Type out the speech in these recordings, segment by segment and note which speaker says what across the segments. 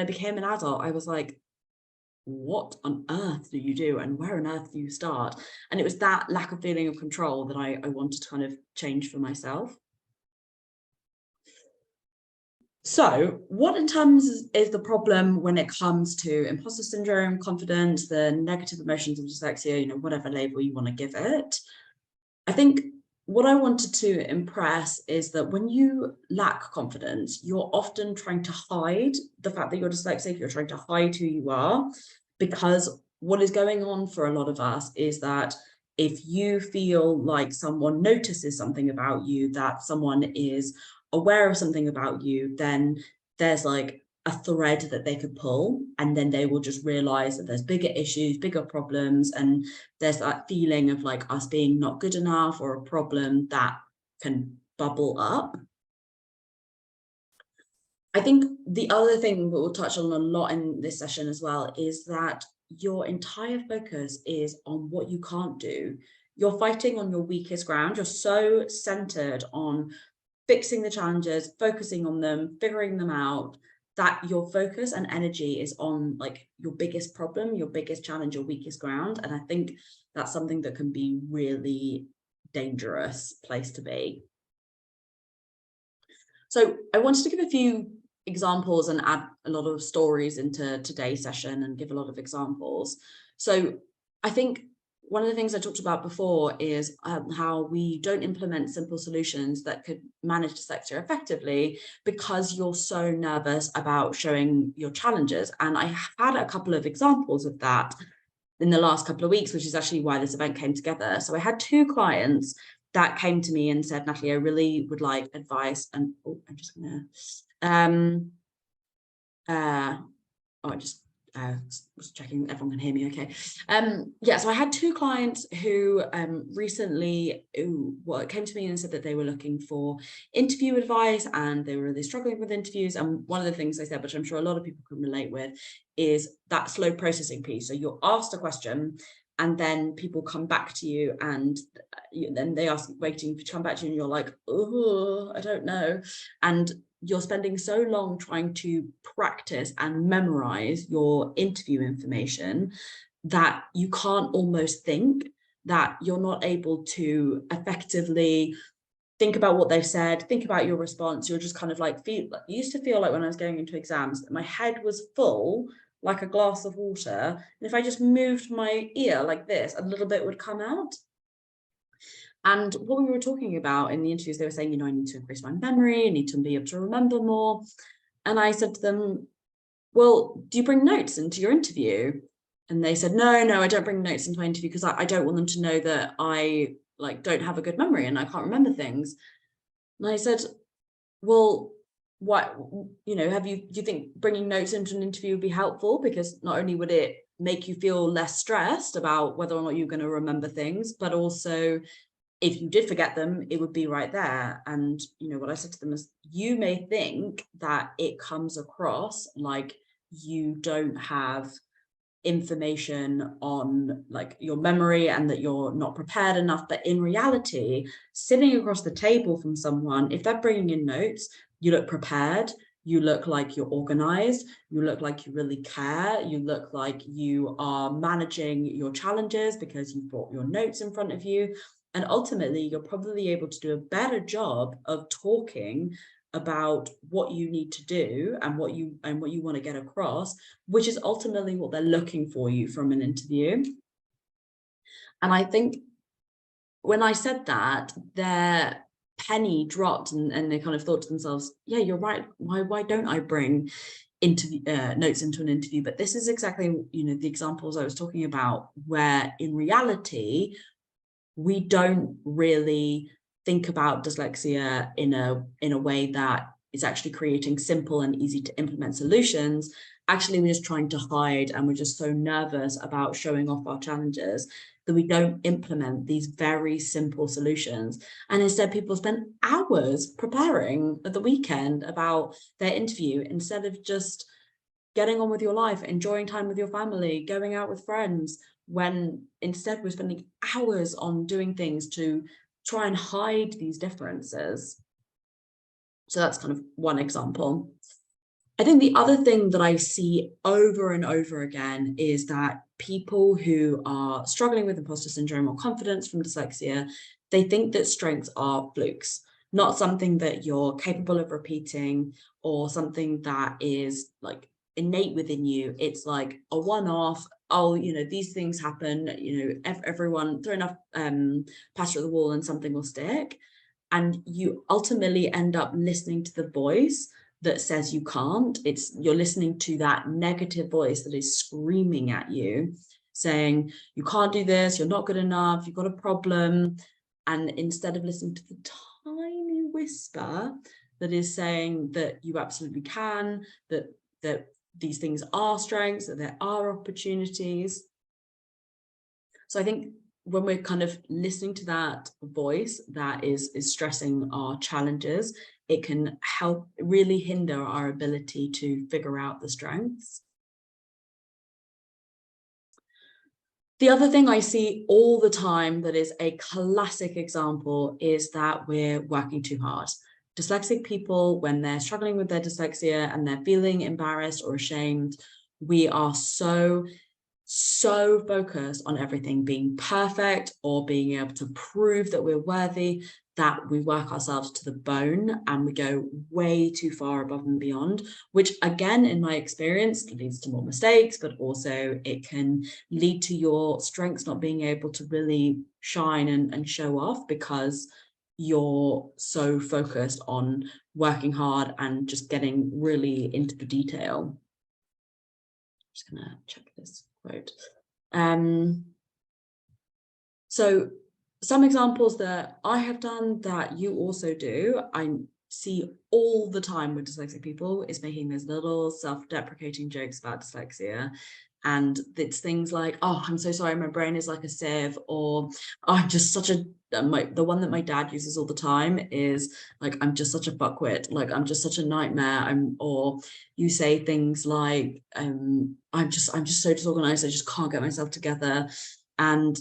Speaker 1: I became an adult, I was like, what on earth do you do and where on earth do you start? And it was that lack of feeling of control that I wanted to kind of change for myself. So what in terms is the problem when it comes to imposter syndrome, confidence, the negative emotions of dyslexia, whatever label you want to give it? I think what I wanted to impress is that when you lack confidence, you're often trying to hide the fact that you're dyslexic, you're trying to hide who you are, because what is going on for a lot of us is that if you feel like someone notices something about you, that someone is aware of something about you, then there's like a thread that they could pull, and then they will just realize that there's bigger issues, bigger problems, and there's that feeling of like us being not good enough or a problem that can bubble up. I think the other thing we'll touch on a lot in this session as well is that your entire focus is on what you can't do. You're fighting on your weakest ground. You're so centered on fixing the challenges, focusing on them, figuring them out, that your focus and energy is on like your biggest problem, your biggest challenge, your weakest ground. And I think that's something that can be really dangerous place to be. So I wanted to give a few examples and add a lot of stories into today's session and give a lot of examples. So I think one of the things I talked about before is how we don't implement simple solutions that could manage dyslexia effectively because you're so nervous about showing your challenges. And I had a couple of examples of that in the last couple of weeks, which is actually why this event came together. So I had 2 clients that came to me and said, Natalie, I really would like advice. And I'm just gonna, I just was checking everyone can hear me okay. Yeah, so I had 2 clients who recently came to me and said that they were looking for interview advice and they were really struggling with interviews. And one of the things they said, which I'm sure a lot of people can relate with, is that slow processing piece. So you're asked a question and then people come back to you and then they ask, waiting to come back to you, and you're like, oh, I don't know. And you're spending so long trying to practice and memorize your interview information that you can't almost think, that you're not able to effectively think about what they've said, think about your response. You're just kind of like, used to feel like when I was going into exams, my head was full like a glass of water. And if I just moved my ear like this, a little bit would come out. And what we were talking about in the interviews, they were saying, I need to increase my memory, I need to be able to remember more. And I said to them, well, do you bring notes into your interview? And they said, no, I don't bring notes into my interview because I don't want them to know that I don't have a good memory and I can't remember things. And I said, well, what, do you think bringing notes into an interview would be helpful? Because not only would it make you feel less stressed about whether or not you're going to remember things, but also if you did forget them, it would be right there. And what I said to them is, you may think that it comes across like you don't have information on like your memory and that you're not prepared enough, but in reality, sitting across the table from someone, if they're bringing in notes, you look prepared, you look like you're organized, you look like you really care, you look like you are managing your challenges because you've brought your notes in front of you. And ultimately, you're probably able to do a better job of talking about what you need to do and what you want to get across, which is ultimately what they're looking for you from an interview. And I think when I said that, their penny dropped and they kind of thought to themselves, yeah, you're right. Why don't I bring interview notes into an interview? But this is exactly, the examples I was talking about, where in reality, we don't really think about dyslexia in a way that is actually creating simple and easy to implement solutions. Actually, we're just trying to hide, and we're just so nervous about showing off our challenges that we don't implement these very simple solutions. And instead, people spend hours preparing at the weekend about their interview instead of just getting on with your life, enjoying time with your family, going out with friends, when instead we're spending hours on doing things to try and hide these differences. So that's kind of one example. I think the other thing that I see over and over again is that people who are struggling with imposter syndrome or confidence from dyslexia, they think that strengths are flukes, not something that you're capable of repeating or something that is like innate within you. It's like a one-off. Oh, these things happen, everyone throw enough plaster at the wall and something will stick. And you ultimately end up listening to the voice that says you can't. You're listening to that negative voice that is screaming at you, saying, you can't do this, you're not good enough, you've got a problem. And instead of listening to the tiny whisper that is saying that you absolutely can, that these things are strengths, that there are opportunities. So I think when we're kind of listening to that voice that is stressing our challenges, it can help really hinder our ability to figure out the strengths. The other thing I see all the time that is a classic example is that we're working too hard. Dyslexic people, when they're struggling with their dyslexia and they're feeling embarrassed or ashamed, we are so focused on everything being perfect or being able to prove that we're worthy, that we work ourselves to the bone and we go way too far above and beyond, which again, in my experience, leads to more mistakes, but also it can lead to your strengths not being able to really shine and show off because you're so focused on working hard and just getting really into the detail. I'm just gonna check this quote. So some examples that I have done that you also do, I see all the time with dyslexic people, is making those little self-deprecating jokes about dyslexia. And it's things like, oh, I'm so sorry, my brain is like a sieve, or oh, I'm just such a, the one that my dad uses all the time is like, I'm just such a fuckwit, like I'm just such a nightmare. Or you say things like, I'm just so disorganized, I just can't get myself together. And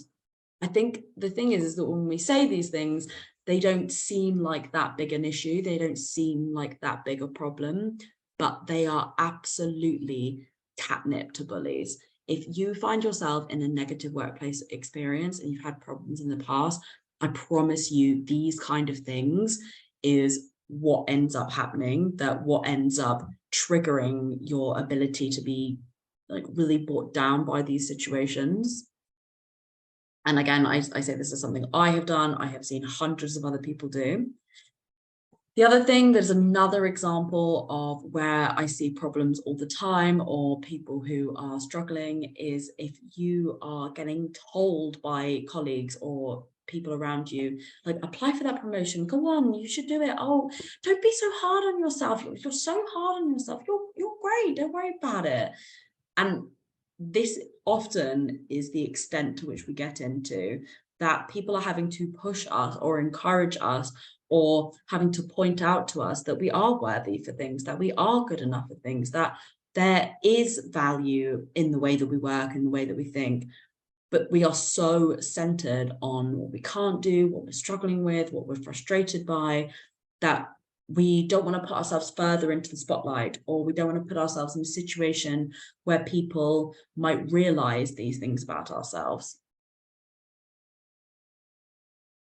Speaker 1: I think the thing is that when we say these things, they don't seem like that big an issue, they don't seem like that big a problem, but they are absolutely catnip to bullies. If you find yourself in a negative workplace experience and you've had problems in the past, I promise you these kind of things is what ends up happening, that what ends up triggering your ability to be like really brought down by these situations. And again, I say this is something I have done, I have seen hundreds of other people do. The other thing, there's another example of where I see problems all the time or people who are struggling, is if you are getting told by colleagues or people around you, like, apply for that promotion, go on, you should do it. Oh, don't be so hard on yourself. You're so hard on yourself. You're great. Don't worry about it. And this often is the extent to which we get into, that people are having to push us or encourage us or having to point out to us that we are worthy for things, that we are good enough for things, that there is value in the way that we work and the way that we think. But we are so centered on what we can't do, what we're struggling with, what we're frustrated by, that we don't want to put ourselves further into the spotlight, or we don't want to put ourselves in a situation where people might realize these things about ourselves.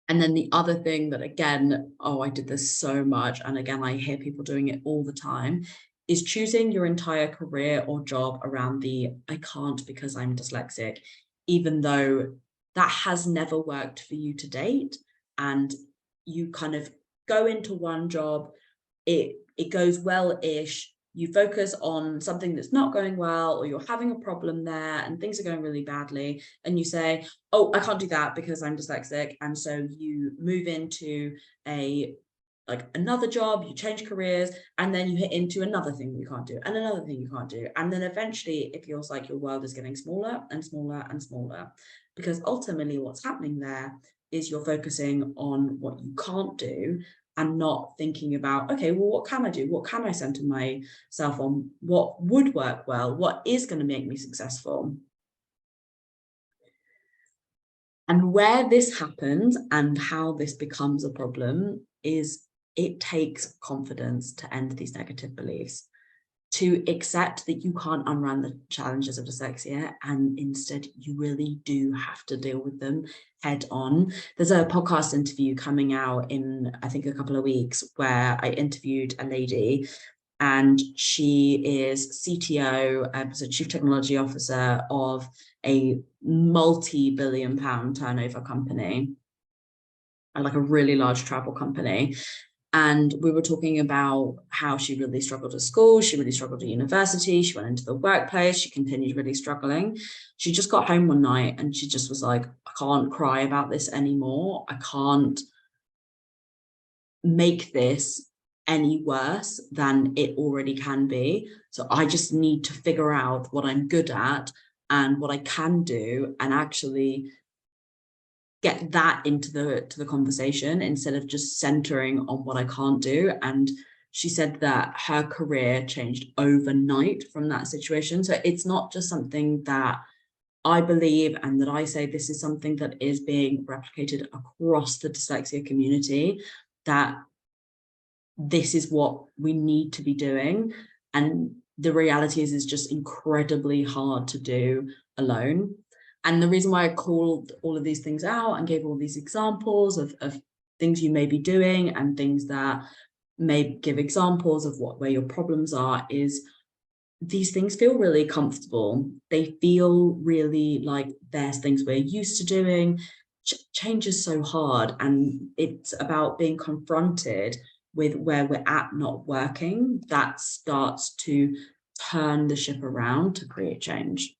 Speaker 1: And then the other thing that, again, oh, I did this so much, and again, I hear people doing it all the time, is choosing your entire career or job around the I can't because I'm dyslexic, even though that has never worked for you to date. And you kind of go into one job, it goes well-ish, you focus on something that's not going well, or you're having a problem there and things are going really badly, and you say, oh, I can't do that because I'm dyslexic. And so you move into another job, you change careers, and then you hit into another thing you can't do, and another thing you can't do. And then eventually it feels like your world is getting smaller and smaller and smaller, because ultimately what's happening there is you're focusing on what you can't do and not thinking about, okay, well, what can I do? What can I center myself on? What would work well? What is going to make me successful? And where this happens and how this becomes a problem is it takes confidence to end these negative beliefs. to accept that you can't unrun the challenges of dyslexia, and instead you really do have to deal with them head on. There's a podcast interview coming out in, I think, a couple of weeks, where I interviewed a lady, and she is CTO, so Chief Technology Officer of a multi-billion-pound turnover company, like a really large travel company. And we were talking about how she really struggled at school, she really struggled at university, she went into the workplace, she continued really struggling. She just got home one night and she just was like, I can't cry about this anymore. I can't make this any worse than it already can be. So I just need to figure out what I'm good at and what I can do, and actually get that into the conversation instead of just centering on what I can't do. And she said that her career changed overnight from that situation. So it's not just something that I believe and that I say, this is something that is being replicated across the dyslexia community, that this is what we need to be doing. And the reality is it's just incredibly hard to do alone. And the reason why I called all of these things out and gave all these examples of things you may be doing and things that may give examples of where your problems are is these things feel really comfortable. They feel really like there's things we're used to doing. Change is so hard, and it's about being confronted with where we're at not working that starts to turn the ship around to create change.